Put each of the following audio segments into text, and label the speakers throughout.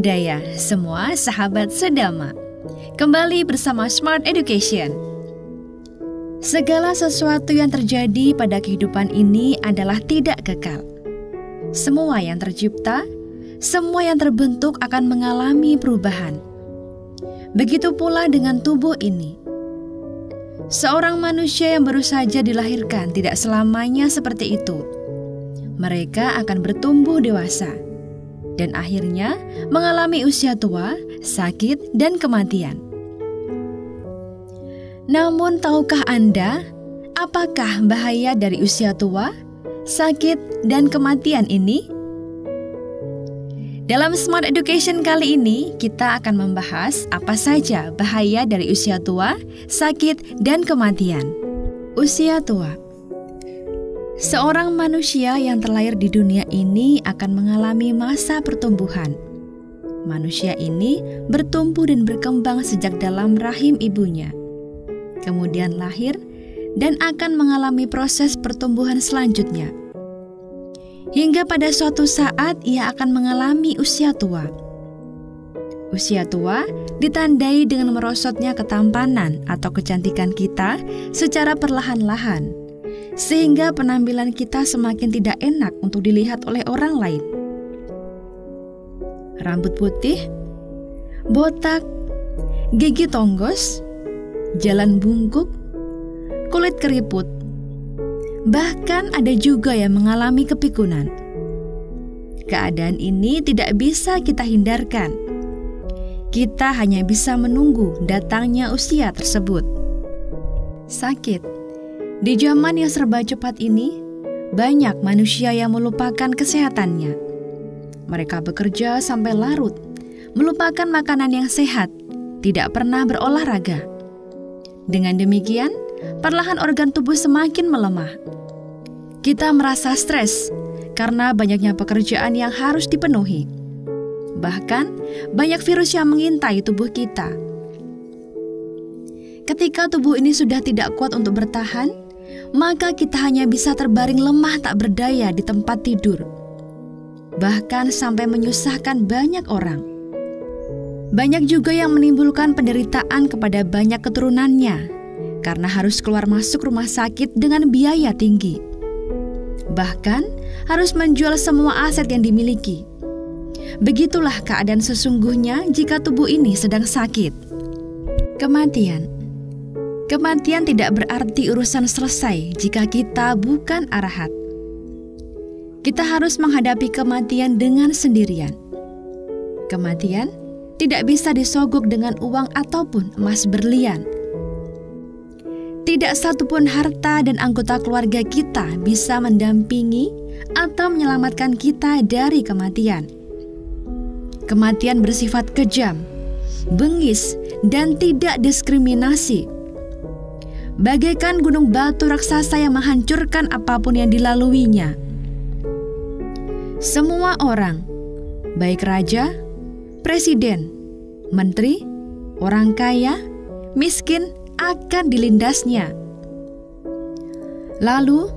Speaker 1: budaya, semua sahabat sedama. Kembali bersama Smart Education. Segala sesuatu yang terjadi pada kehidupan ini adalah tidak kekal. Semua yang tercipta, semua yang terbentuk akan mengalami perubahan. Begitu pula dengan tubuh ini. Seorang manusia yang baru saja dilahirkan tidak selamanya seperti itu. Mereka akan bertumbuh dewasa dan akhirnya mengalami usia tua, sakit, dan kematian. Namun tahukah Anda, apakah bahaya dari usia tua, sakit, dan kematian ini? Dalam Smart Education kali ini, kita akan membahas apa saja bahaya dari usia tua, sakit, dan kematian. Usia tua. Seorang manusia yang terlahir di dunia ini akan mengalami masa pertumbuhan. Manusia ini bertumbuh dan berkembang sejak dalam rahim ibunya. Kemudian lahir dan akan mengalami proses pertumbuhan selanjutnya. Hingga pada suatu saat ia akan mengalami usia tua. Usia tua ditandai dengan merosotnya ketampanan atau kecantikan kita secara perlahan-lahan, sehingga penampilan kita semakin tidak enak untuk dilihat oleh orang lain. Rambut putih, botak, gigi tonggos, jalan bungkuk, kulit keriput. Bahkan ada juga yang mengalami kepikunan. Keadaan ini tidak bisa kita hindarkan. Kita hanya bisa menunggu datangnya usia tersebut. Sakit. Di zaman yang serba cepat ini, banyak manusia yang melupakan kesehatannya. Mereka bekerja sampai larut, melupakan makanan yang sehat, tidak pernah berolahraga. Dengan demikian, perlahan organ tubuh semakin melemah. Kita merasa stres karena banyaknya pekerjaan yang harus dipenuhi. Bahkan, banyak virus yang mengintai tubuh kita. Ketika tubuh ini sudah tidak kuat untuk bertahan, maka kita hanya bisa terbaring lemah tak berdaya di tempat tidur. Bahkan sampai menyusahkan banyak orang. Banyak juga yang menimbulkan penderitaan kepada banyak keturunannya, karena harus keluar masuk rumah sakit dengan biaya tinggi. Bahkan harus menjual semua aset yang dimiliki. Begitulah keadaan sesungguhnya jika tubuh ini sedang sakit. Kematian. Kematian tidak berarti urusan selesai jika kita bukan arahat. Kita harus menghadapi kematian dengan sendirian. Kematian tidak bisa disogok dengan uang ataupun emas berlian. Tidak satupun harta dan anggota keluarga kita bisa mendampingi atau menyelamatkan kita dari kematian. Kematian bersifat kejam, bengis, dan tidak diskriminasi. Bagaikan gunung batu raksasa yang menghancurkan apapun yang dilaluinya. Semua orang, baik raja, presiden, menteri, orang kaya, miskin, akan dilindasnya. Lalu,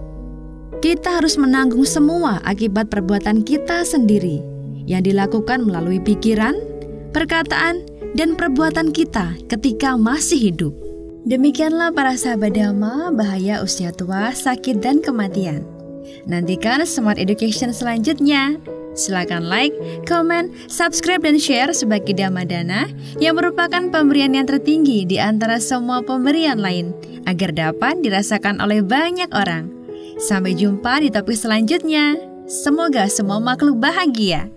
Speaker 1: kita harus menanggung semua akibat perbuatan kita sendiri yang dilakukan melalui pikiran, perkataan, dan perbuatan kita ketika masih hidup. Demikianlah para sahabat Dhamma, bahaya usia tua, sakit, dan kematian. Nantikan Smart Education selanjutnya. Silakan like, komen, subscribe, dan share sebagai Dhamma Dana yang merupakan pemberian yang tertinggi di antara semua pemberian lain, agar dapat dirasakan oleh banyak orang. Sampai jumpa di topik selanjutnya. Semoga semua makhluk bahagia.